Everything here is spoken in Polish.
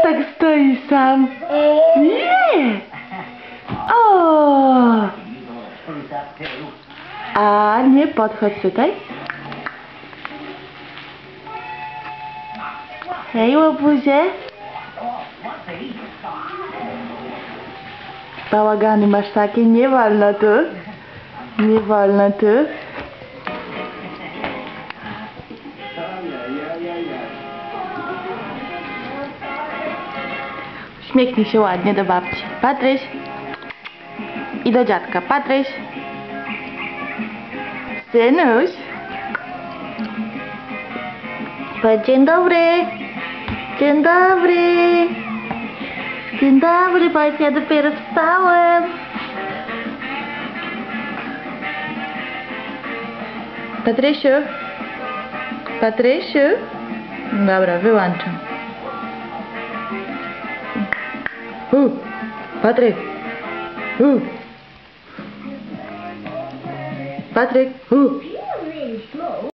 tak stoi sam? Nie! O! A nie podchodź tutaj. Hej, łobuzie. Bałagany masz takie? Nie wolno tu. Nie wolno tu. Uśmiechnij się ładnie do babci. Patryś. I do dziadka. Patryś. Synuś. Powiedz dzień dobry. Dzień dobry. Dzień dobry, powiedz, ja dopiero wstałem. Patrysiu. Patrysiu. Dobra, wyłączam. Patryk. Patryk.